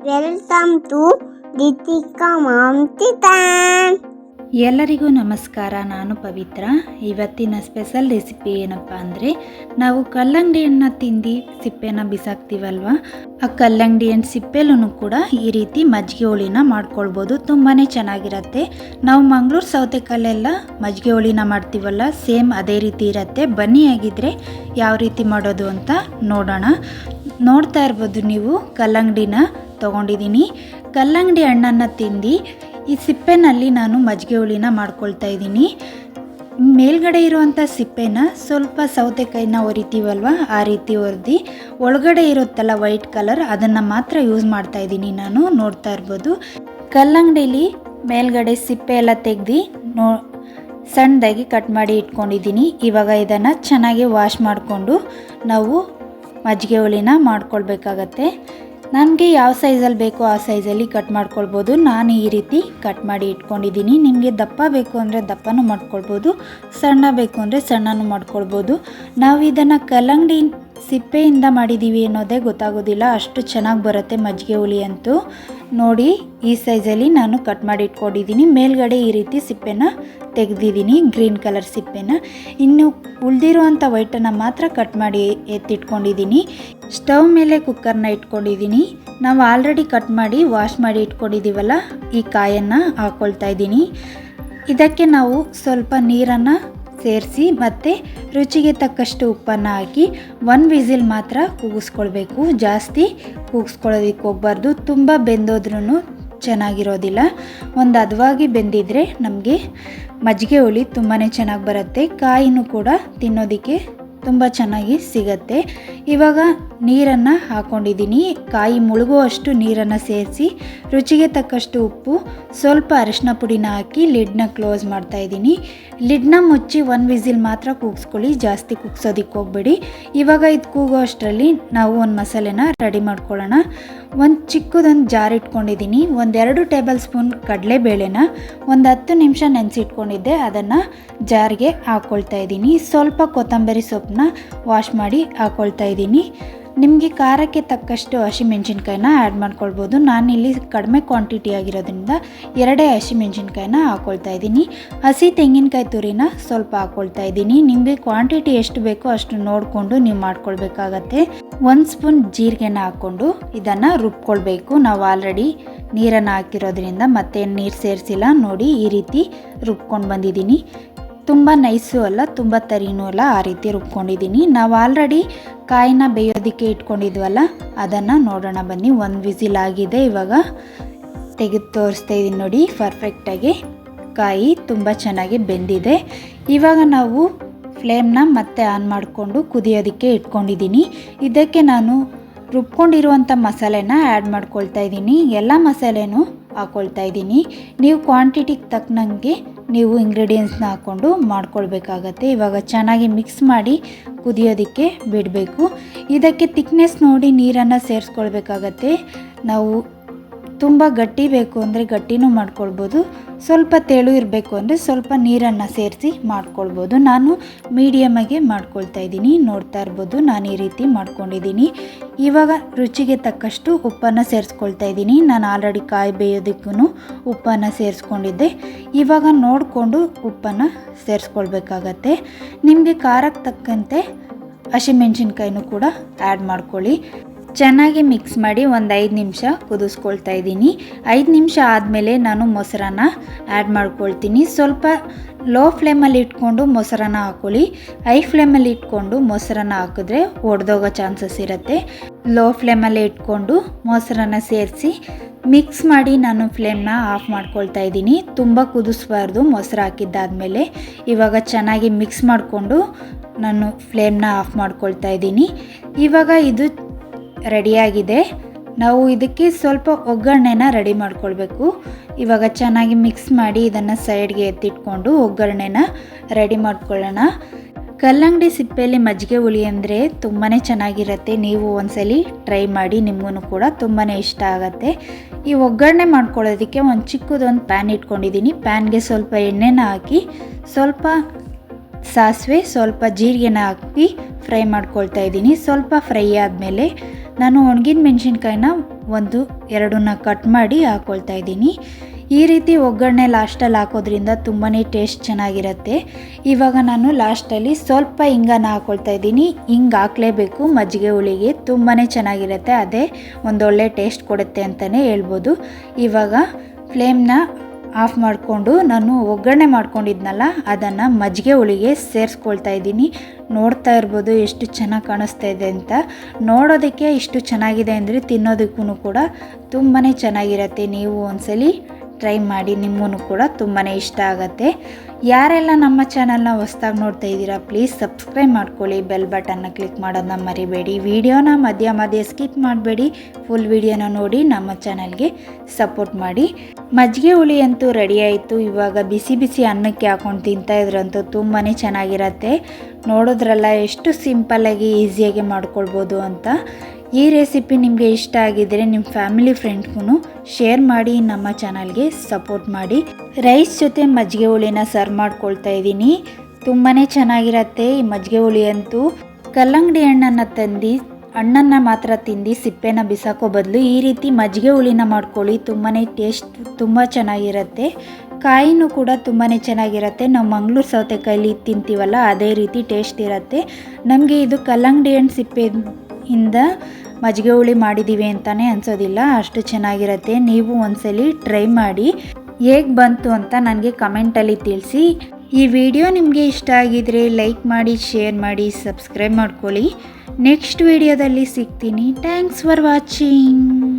Welcome to Deepika mom kitchen. ಎಲ್ಲರಿಗೂ ನಮಸ್ಕಾರ. ನಾನು ಪವಿತ್ರ. ಇವತ್ತಿನ ಸ್ಪೆಷಲ್ ರೆಸಿಪಿ ಏನಪ್ಪ ಅಂದರೆ, ನಾವು ಕಲ್ಲಂಗಡಿ ಹಣ್ಣು ತಿಂದು ಸಿಪ್ಪೆನ ಬಿಸಾಕ್ತೀವಲ್ವ, ಆ ಕಲ್ಲಂಗಡಿ ಹಣ್ಣು ಸಿಪ್ಪೆಲೂ ಕೂಡ ಈ ರೀತಿ ಮಜ್ಜಿಗೆ ಹುಳಿನ ಮಾಡ್ಕೊಳ್ಬೋದು. ತುಂಬಾ ಚೆನ್ನಾಗಿರುತ್ತೆ. ನಾವು ಮಂಗಳೂರು ಸೌತೆಕಾಯಲ್ಲೆಲ್ಲ ಮಜ್ಜಿಗೆ ಹುಳಿನ ಮಾಡ್ತೀವಲ್ಲ, ಸೇಮ್ ಅದೇ ರೀತಿ ಇರುತ್ತೆ. ಬನ್ನಿ ಆಗಿದ್ರೆ ಯಾವ ರೀತಿ ಮಾಡೋದು ಅಂತ ನೋಡೋಣ. ನೋಡ್ತಾ ಇರ್ಬೋದು ನೀವು, ಕಲ್ಲಂಗಡಿನ ತೊಗೊಂಡಿದ್ದೀನಿ. ಕಲ್ಲಂಗಡಿ ಹಣ್ಣನ್ನು ತಿಂದು ಈ ಸಿಪ್ಪೆನಲ್ಲಿ ನಾನು ಮಜ್ಜಿಗೆ ಹುಳಿನ ಮಾಡ್ಕೊಳ್ತಾ ಇದ್ದೀನಿ. ಮೇಲ್ಗಡೆ ಇರುವಂಥ ಸಿಪ್ಪೆನ ಸ್ವಲ್ಪ ಸೌತೆಕಾಯಿನ ಒರಿತೀವಲ್ವ, ಆ ರೀತಿ ಒರೆದು ಒಳಗಡೆ ಇರುತ್ತಲ್ಲ ವೈಟ್ ಕಲರ್, ಅದನ್ನು ಮಾತ್ರ ಯೂಸ್ ಮಾಡ್ತಾ ಇದ್ದೀನಿ ನಾನು. ನೋಡ್ತಾ ಇರ್ಬೋದು, ಕಲ್ಲಂಗಡಿಲಿ ಮೇಲ್ಗಡೆ ಸಿಪ್ಪೆ ಎಲ್ಲ ತೆಗೆದು ಸಣ್ಣದಾಗಿ ಕಟ್ ಮಾಡಿ ಇಟ್ಕೊಂಡಿದ್ದೀನಿ. ಇವಾಗ ಇದನ್ನು ಚೆನ್ನಾಗಿ ವಾಶ್ ಮಾಡಿಕೊಂಡು ನಾವು ಮಜ್ಜಿಗೆ ಹುಳಿನ ಮಾಡ್ಕೊಳ್ಬೇಕಾಗತ್ತೆ. ನನಗೆ ಯಾವ ಸೈಜಲ್ಲಿ ಬೇಕೋ ಆ ಸೈಜಲ್ಲಿ ಕಟ್ ಮಾಡ್ಕೊಳ್ಬೋದು. ನಾನು ಈ ರೀತಿ ಕಟ್ ಮಾಡಿ ಇಟ್ಕೊಂಡಿದ್ದೀನಿ. ನಿಮಗೆ ದಪ್ಪ ಬೇಕು ಅಂದರೆ ದಪ್ಪನೂ ಮಾಡ್ಕೊಳ್ಬೋದು, ಸಣ್ಣ ಬೇಕು ಅಂದರೆ ಸಣ್ಣನೂ ಮಾಡ್ಕೊಳ್ಬೋದು. ನಾವು ಇದನ್ನು ಕಲ್ಲಂಗಡಿ ಸಿಪ್ಪೆಯಿಂದ ಮಾಡಿದ್ದೀವಿ ಅನ್ನೋದೇ ಗೊತ್ತಾಗೋದಿಲ್ಲ, ಅಷ್ಟು ಚೆನ್ನಾಗಿ ಬರುತ್ತೆ ಮಜ್ಜಿಗೆ ಹುಳಿ ಅಂತೂ. ನೋಡಿ, ಈ ಸೈಜಲ್ಲಿ ನಾನು ಕಟ್ ಮಾಡಿ ಇಟ್ಕೊಂಡಿದ್ದೀನಿ. ಮೇಲ್ಗಡೆ ಈ ರೀತಿ ಸಿಪ್ಪೆನ ತೆಗೆದಿದ್ದೀನಿ, ಗ್ರೀನ್ ಕಲರ್ ಸಿಪ್ಪೆನ. ಇನ್ನು ಉಳಿದಿರುವಂಥ ವೈಟನ್ನು ಮಾತ್ರ ಕಟ್ ಮಾಡಿ ಎತ್ತಿಟ್ಕೊಂಡಿದ್ದೀನಿ. ಸ್ಟವ್ ಮೇಲೆ ಕುಕ್ಕರ್ನ ಇಟ್ಕೊಂಡಿದ್ದೀನಿ. ನಾವು ಆಲ್ರೆಡಿ ಕಟ್ ಮಾಡಿ ವಾಶ್ ಮಾಡಿ ಇಟ್ಕೊಂಡಿದ್ದೀವಲ್ಲ, ಈ ಕಾಯನ್ನು ಹಾಕ್ಕೊಳ್ತಾ ಇದ್ದೀನಿ. ಇದಕ್ಕೆ ನಾವು ಸ್ವಲ್ಪ ನೀರನ್ನು ಸೇರಿಸಿ ಮತ್ತು ರುಚಿಗೆ ತಕ್ಕಷ್ಟು ಉಪ್ಪನ್ನು ಹಾಕಿ 1 ವಿಸಿಲ್ ಮಾತ್ರ ಕೂಗಿಸ್ಕೊಳ್ಬೇಕು. ಜಾಸ್ತಿ ಕೂಗಿಸ್ಕೊಳ್ಳೋದಕ್ಕೆ ಹೋಗಬಾರ್ದು, ತುಂಬ ಬೆಂದೋದ್ರೂ ಚೆನ್ನಾಗಿರೋದಿಲ್ಲ. ಒಂದು ಹದವಾಗಿ ಬೆಂದಿದ್ರೆ ನಮಗೆ ಮಜ್ಜಿಗೆ ಹುಳಿ ತುಂಬಾ ಚೆನ್ನಾಗಿ ಬರುತ್ತೆ. ಕಾಯಿನೂ ಕೂಡ ತಿನ್ನೋದಕ್ಕೆ ತುಂಬ ಚೆನ್ನಾಗಿ ಸಿಗತ್ತೆ. ಇವಾಗ ನೀರನ್ನು ಹಾಕ್ಕೊಂಡಿದ್ದೀನಿ. ಕಾಯಿ ಮುಳುಗುವಷ್ಟು ನೀರನ್ನು ಸೇರಿಸಿ ರುಚಿಗೆ ತಕ್ಕಷ್ಟು ಉಪ್ಪು, ಸ್ವಲ್ಪ ಅರಿಶಿನ ಪುಡಿನ ಹಾಕಿ ಲಿಡ್ನ ಕ್ಲೋಸ್ ಮಾಡ್ತಾಯಿದ್ದೀನಿ. ಲಿಡ್ನ ಮುಚ್ಚಿ 1 ವಿಸಿಲ್ ಮಾತ್ರ ಕೂಗಿಸ್ಕೊಳ್ಳಿ, ಜಾಸ್ತಿ ಕೂಗ್ಸೋದಕ್ಕೆ ಹೋಗಬೇಡಿ. ಇವಾಗ ಇದು ಕೂಗೋ ಅಷ್ಟರಲ್ಲಿ ನಾವು ಒಂದು ಮಸಾಲೆನ ರೆಡಿ ಮಾಡ್ಕೊಳ್ಳೋಣ. ಒಂದು ಚಿಕ್ಕದೊಂದು ಜಾರ್ ಇಟ್ಕೊಂಡಿದ್ದೀನಿ. 1-2 ಟೇಬಲ್ ಸ್ಪೂನ್ ಕಡಲೆಬೇಳೆನ ಒಂದು 10 ನಿಮಿಷ ನೆನೆಸಿಟ್ಕೊಂಡಿದ್ದೆ, ಅದನ್ನು ಜಾರ್ಗೆ ಹಾಕ್ಕೊಳ್ತಾ ಇದ್ದೀನಿ. ಸ್ವಲ್ಪ ಕೊತ್ತಂಬರಿ ಸೊಪ್ಪನ್ನ ವಾಶ್ ಮಾಡಿ ಹಾಕ್ಕೊಳ್ತಾ ಇದ್ದೀನಿ. ನಿಮಗೆ ಖಾರಕ್ಕೆ ತಕ್ಕಷ್ಟು ಹಸಿಮೆಣ್ಸಿನ್ಕಾಯಿನ ಆ್ಯಡ್ ಮಾಡ್ಕೊಳ್ಬೋದು. ನಾನಿಲ್ಲಿ ಕಡಿಮೆ ಕ್ವಾಂಟಿಟಿ ಆಗಿರೋದ್ರಿಂದ 2 ಹಸಿಮೆಣ್ಸಿನ್ಕಾಯಿನ ಹಾಕ್ಕೊಳ್ತಾ ಇದ್ದೀನಿ. ಹಸಿ ತೆಂಗಿನಕಾಯಿ ತುರಿನ ಸ್ವಲ್ಪ ಹಾಕ್ಕೊಳ್ತಾ ಇದ್ದೀನಿ. ನಿಮಗೆ ಕ್ವಾಂಟಿಟಿ ಎಷ್ಟು ಬೇಕೋ ಅಷ್ಟು ನೋಡಿಕೊಂಡು ನೀವು ಮಾಡ್ಕೊಳ್ಬೇಕಾಗತ್ತೆ. 1 ಸ್ಪೂನ್ ಜೀರಿಗೆನ ಹಾಕ್ಕೊಂಡು ಇದನ್ನು ರುಬ್ಕೊಳ್ಬೇಕು. ನಾವು ಆಲ್ರೆಡಿ ನೀರನ್ನು ಹಾಕಿರೋದ್ರಿಂದ ಮತ್ತೆ ನೀರು ಸೇರಿಸಿಲ್ಲ. ನೋಡಿ, ಈ ರೀತಿ ರುಬ್ಕೊಂಡು ಬಂದಿದ್ದೀನಿ. ತುಂಬ ನೈಸು ಅಲ್ಲ, ತುಂಬ ತರಿನೂ ಅಲ್ಲ, ಆ ರೀತಿ ರುಬ್ಕೊಂಡಿದ್ದೀನಿ. ನಾವು ಆಲ್ರೆಡಿ ಕಾಯಿನ ಬೇಯೋದಕ್ಕೆ ಇಟ್ಕೊಂಡಿದ್ವಲ್ಲ, ಅದನ್ನು ನೋಡೋಣ ಬನ್ನಿ. 1 ವಿಸಿಲ್ ಆಗಿದೆ. ಇವಾಗ ತೆಗೆದು ತೋರಿಸ್ತಾ ಇದ್ದೀನಿ ನೋಡಿ, ಪರ್ಫೆಕ್ಟಾಗಿ ಕಾಯಿ ತುಂಬ ಚೆನ್ನಾಗಿ ಬೆಂದಿದೆ. ಇವಾಗ ನಾವು ಫ್ಲೇಮ್ನ ಮತ್ತೆ ಆನ್ ಮಾಡಿಕೊಂಡು ಕುದಿಯೋದಕ್ಕೆ ಇಟ್ಕೊಂಡಿದ್ದೀನಿ. ಇದಕ್ಕೆ ನಾನು ರುಬ್ಕೊಂಡಿರುವಂಥ ಮಸಾಲೆನ ಆ್ಯಡ್ ಮಾಡ್ಕೊಳ್ತಾ ಇದ್ದೀನಿ. ಎಲ್ಲ ಮಸಾಲೆನೂ ಹಾಕ್ಕೊಳ್ತಾ ಇದ್ದೀನಿ. ನೀವು ಕ್ವಾಂಟಿಟಿಗೆ ತಕ್ಕನಂಗೆ ನೀವು ಇಂಗ್ರೀಡಿಯೆಂಟ್ಸ್ನ ಹಾಕ್ಕೊಂಡು ಮಾಡ್ಕೊಳ್ಬೇಕಾಗತ್ತೆ. ಇವಾಗ ಚೆನ್ನಾಗಿ ಮಿಕ್ಸ್ ಮಾಡಿ ಕುದಿಯೋದಕ್ಕೆ ಬಿಡಬೇಕು. ಇದಕ್ಕೆ ತಿಕ್ನೆಸ್ ನೋಡಿ ನೀರನ್ನು ಸೇರಿಸ್ಕೊಳ್ಬೇಕಾಗತ್ತೆ. ನಾವು ತುಂಬ ಗಟ್ಟಿ ಬೇಕು ಅಂದರೆ ಗಟ್ಟಿನೂ ಮಾಡ್ಕೊಳ್ಬೋದು, ಸ್ವಲ್ಪ ತೆಳು ಇರಬೇಕು ಅಂದರೆ ಸ್ವಲ್ಪ ನೀರನ್ನು ಸೇರಿಸಿ ಮಾಡ್ಕೊಳ್ಬೋದು. ನಾನು ಮೀಡಿಯಮಾಗೆ ಮಾಡ್ಕೊಳ್ತಾ ಇದ್ದೀನಿ. ನೋಡ್ತಾ ಇರ್ಬೋದು, ನಾನು ಈ ರೀತಿ ಮಾಡ್ಕೊಂಡಿದ್ದೀನಿ. ಇವಾಗ ರುಚಿಗೆ ತಕ್ಕಷ್ಟು ಉಪ್ಪನ್ನು ಸೇರಿಸ್ಕೊಳ್ತಾ ಇದ್ದೀನಿ. ನಾನು ಆಲ್ರೆಡಿ ಕಾಯಿ ಬೇಯೋದಕ್ಕೂ ಉಪ್ಪನ್ನು ಸೇರಿಸ್ಕೊಂಡಿದ್ದೆ. ಇವಾಗ ನೋಡಿಕೊಂಡು ಉಪ್ಪನ್ನು ಸೇರಿಸ್ಕೊಳ್ಬೇಕಾಗತ್ತೆ. ನಿಮಗೆ ಖಾರಕ್ಕೆ ತಕ್ಕಂತೆ ಹಸಿಮೆಣ್ಸಿನ್ಕಾಯಿನೂ ಕೂಡ ಆ್ಯಡ್ ಮಾಡ್ಕೊಳ್ಳಿ. ಚೆನ್ನಾಗಿ ಮಿಕ್ಸ್ ಮಾಡಿ ಒಂದು 5 ನಿಮಿಷ ಕುದಿಸ್ಕೊಳ್ತಾ ಇದ್ದೀನಿ. 5 ನಿಮಿಷ ಆದಮೇಲೆ ನಾನು ಮೊಸರನ್ನ ಆ್ಯಡ್ ಮಾಡ್ಕೊಳ್ತೀನಿ. ಸ್ವಲ್ಪ ಲೋ ಫ್ಲೇಮಲ್ಲಿ ಇಟ್ಕೊಂಡು ಮೊಸರನ್ನ ಹಾಕ್ಕೊಳ್ಳಿ. ಹೈ ಫ್ಲೇಮಲ್ಲಿ ಇಟ್ಕೊಂಡು ಮೊಸರನ್ನ ಹಾಕಿದ್ರೆ ಒಡೆದೋಗೋ ಚಾನ್ಸಸ್ ಇರುತ್ತೆ. ಲೋ ಫ್ಲೇಮಲ್ಲಿ ಇಟ್ಕೊಂಡು ಮೊಸರನ್ನ ಸೇರಿಸಿ ಮಿಕ್ಸ್ ಮಾಡಿ ನಾನು ಫ್ಲೇಮ್ನ ಆಫ್ ಮಾಡ್ಕೊಳ್ತಾ ಇದ್ದೀನಿ. ತುಂಬ ಕುದಿಸ್ಬಾರ್ದು ಮೊಸರು ಹಾಕಿದ್ದಾದಮೇಲೆ. ಇವಾಗ ಚೆನ್ನಾಗಿ ಮಿಕ್ಸ್ ಮಾಡಿಕೊಂಡು ನಾನು ಫ್ಲೇಮ್ನ ಆಫ್ ಮಾಡ್ಕೊಳ್ತಾ ಇದ್ದೀನಿ. ಇವಾಗ ಇದು ರೆಡಿಯಾಗಿದೆ. ನಾವು ಇದಕ್ಕೆ ಸ್ವಲ್ಪ ಒಗ್ಗರಣೆನ ರೆಡಿ ಮಾಡ್ಕೊಳ್ಬೇಕು. ಇವಾಗ ಚೆನ್ನಾಗಿ ಮಿಕ್ಸ್ ಮಾಡಿ ಇದನ್ನು ಸೈಡ್ಗೆ ಎತ್ತಿಟ್ಕೊಂಡು ಒಗ್ಗರಣೆನ ರೆಡಿ ಮಾಡ್ಕೊಳ್ಳೋಣ. ಕಲ್ಲಂಗಡಿ ಸಿಪ್ಪೆಯಲ್ಲಿ ಮಜ್ಜಿಗೆ ಹುಳಿ ಅಂದರೆ ತುಂಬಾ ಚೆನ್ನಾಗಿರುತ್ತೆ. ನೀವು ಒಂದ್ಸಲಿ ಟ್ರೈ ಮಾಡಿ, ನಿಮಗೂ ಕೂಡ ತುಂಬಾ ಇಷ್ಟ ಆಗುತ್ತೆ. ಈ ಒಗ್ಗರಣೆ ಮಾಡ್ಕೊಳ್ಳೋದಕ್ಕೆ ಒಂದು ಚಿಕ್ಕದೊಂದು ಪ್ಯಾನ್ ಇಟ್ಕೊಂಡಿದ್ದೀನಿ. ಪ್ಯಾನ್ಗೆ ಸ್ವಲ್ಪ ಎಣ್ಣೆನ ಹಾಕಿ ಸ್ವಲ್ಪ ಸಾಸಿವೆ, ಸ್ವಲ್ಪ ಜೀರಿಗೆನ ಹಾಕಿ ಫ್ರೈ ಮಾಡ್ಕೊಳ್ತಾ ಇದ್ದೀನಿ. ಸ್ವಲ್ಪ ಫ್ರೈ ಆದಮೇಲೆ ನಾನು ಒಣಗಿದ ಮೆಣಸಿನ್ಕಾಯಿನ 1-2 ಕಟ್ ಮಾಡಿ ಹಾಕ್ಕೊಳ್ತಾ ಇದ್ದೀನಿ. ಈ ರೀತಿ ಒಗ್ಗರಣೆ ಲಾಸ್ಟಲ್ಲಿ ಹಾಕೋದ್ರಿಂದ ತುಂಬಾ ಟೇಸ್ಟ್ ಚೆನ್ನಾಗಿರುತ್ತೆ. ಇವಾಗ ನಾನು ಲಾಸ್ಟಲ್ಲಿ ಸ್ವಲ್ಪ ಹಿಂಗನ ಹಾಕ್ಕೊಳ್ತಾ ಇದ್ದೀನಿ. ಹಿಂಗೆ ಹಾಕಲೇಬೇಕು ಮಜ್ಜಿಗೆ ಹುಳಿಗೆ, ತುಂಬಾ ಚೆನ್ನಾಗಿರುತ್ತೆ. ಅದೇ ಒಂದೊಳ್ಳೆ ಟೇಸ್ಟ್ ಕೊಡುತ್ತೆ ಅಂತಲೇ ಹೇಳ್ಬೋದು. ಇವಾಗ ಫ್ಲೇಮ್ನ ಆಫ್ ಮಾಡಿಕೊಂಡು ನಾನು ಒಗ್ಗರಣೆ ಮಾಡ್ಕೊಂಡಿದ್ನಲ್ಲ ಅದನ್ನು ಮಜ್ಜಿಗೆ ಹುಳಿಗೆ ಸೇರಿಸ್ಕೊಳ್ತಾ ಇದ್ದೀನಿ. ನೋಡ್ತಾ ಇರ್ಬೋದು ಎಷ್ಟು ಚೆನ್ನಾಗಿ ಕಾಣಿಸ್ತಾ ಇದೆ ಅಂತ. ನೋಡೋದಕ್ಕೆ ಇಷ್ಟು ಚೆನ್ನಾಗಿದೆ ಅಂದರೆ ತಿನ್ನೋದಕ್ಕೂ ಕೂಡ ತುಂಬಾ ಚೆನ್ನಾಗಿರುತ್ತೆ. ನೀವು ಒಂದ್ಸಲಿ ಟ್ರೈ ಮಾಡಿ, ನಿಮ್ಮೂ ಕೂಡ ತುಂಬಾ ಇಷ್ಟ ಆಗುತ್ತೆ. ಯಾರೆಲ್ಲ ನಮ್ಮ ಚಾನಲ್ನ ಹೊಸ್ದಾಗಿ ನೋಡ್ತಾ ಇದ್ದೀರಾ ಪ್ಲೀಸ್ ಸಬ್ಸ್ಕ್ರೈಬ್ ಮಾಡ್ಕೊಳ್ಳಿ, ಬೆಲ್ ಬಟನ್ನ ಕ್ಲಿಕ್ ಮಾಡೋದನ್ನ ಮರಿಬೇಡಿ. ವಿಡಿಯೋನ ಮಧ್ಯ ಸ್ಕಿಪ್ ಮಾಡಬೇಡಿ, ಫುಲ್ ವಿಡಿಯೋನ ನೋಡಿ ನಮ್ಮ ಚಾನಲ್ಗೆ ಸಪೋರ್ಟ್ ಮಾಡಿ. ಮಜ್ಜಿಗೆ ಹುಳಿ ಅಂತೂ ರೆಡಿ ಆಯಿತು. ಇವಾಗ ಬಿಸಿ ಬಿಸಿ ಅನ್ನಕ್ಕೆ ಹಾಕೊಂಡು ತಿಂತಾಯಿದ್ರಂತೂ ತುಂಬಾ ಚೆನ್ನಾಗಿರತ್ತೆ. ನೋಡೋದ್ರಲ್ಲ ಎಷ್ಟು ಸಿಂಪಲ್ಲಾಗಿ ಈಸಿಯಾಗಿ ಮಾಡ್ಕೊಳ್ಬೋದು ಅಂತ. ಈ ರೆಸಿಪಿ ನಿಮಗೆ ಇಷ್ಟ ಆಗಿದ್ದರೆ ನಿಮ್ಮ ಫ್ಯಾಮಿಲಿ ಫ್ರೆಂಡ್ಸ್ಗೂ ಶೇರ್ ಮಾಡಿ, ನಮ್ಮ ಚಾನಲ್ಗೆ ಸಪೋರ್ಟ್ ಮಾಡಿ. ರೈಸ್ ಜೊತೆ ಮಜ್ಜಿಗೆ ಹುಳಿನ ಸರ್ವ್ ಮಾಡ್ಕೊಳ್ತಾ ಇದ್ದೀನಿ. ತುಂಬಾ ಚೆನ್ನಾಗಿರತ್ತೆ ಈ ಮಜ್ಜಿಗೆ ಹುಳಿ ಅಂತೂ. ಕಲ್ಲಂಗಡಿ ಹಣ್ಣನ್ನು ತಂದು ಹಣ್ಣನ್ನು ಮಾತ್ರ ತಿಂದು ಸಿಪ್ಪೆನ ಬಿಸಾಕೋ ಬದಲು ಈ ರೀತಿ ಮಜ್ಜಿಗೆ ಹುಳಿನ ಮಾಡ್ಕೊಳ್ಳಿ. ತುಂಬಾ ಟೇಸ್ಟ್ ತುಂಬ ಚೆನ್ನಾಗಿರುತ್ತೆ. ಕಾಯಿನೂ ಕೂಡ ತುಂಬಾ ಚೆನ್ನಾಗಿರುತ್ತೆ. ನಾವು ಮಂಗಳೂರು ಸೌತೆಕಾಯಲ್ಲಿ ತಿಂತೀವಲ್ಲ ಅದೇ ರೀತಿ ಟೇಸ್ಟ್ ಇರುತ್ತೆ. ನಮಗೆ ಇದು ಕಲ್ಲಂಗಡಿ ಹಣ್ಣು ಸಿಪ್ಪೆಯಿಂದ ಮಜ್ಜಿಗೆ ಹುಳಿ ಮಾಡಿದ್ದೀವಿ ಅಂತಲೇ ಅನಿಸೋದಿಲ್ಲ, ಅಷ್ಟು ಚೆನ್ನಾಗಿರುತ್ತೆ. ನೀವು ಒಂದ್ಸಲಿ ಟ್ರೈ ಮಾಡಿ, ಹೇಗೆ ಬಂತು ಅಂತ ನನಗೆ ಕಮೆಂಟಲ್ಲಿ ತಿಳಿಸಿ. ಈ ವಿಡಿಯೋ ನಿಮಗೆ ಇಷ್ಟ ಆಗಿದರೆ ಲೈಕ್ ಮಾಡಿ, ಶೇರ್ ಮಾಡಿ, ಸಬ್ಸ್ಕ್ರೈಬ್ ಮಾಡ್ಕೊಳ್ಳಿ. ನೆಕ್ಸ್ಟ್ ವಿಡಿಯೋದಲ್ಲಿ ಸಿಗ್ತೀನಿ. Thanks for watching.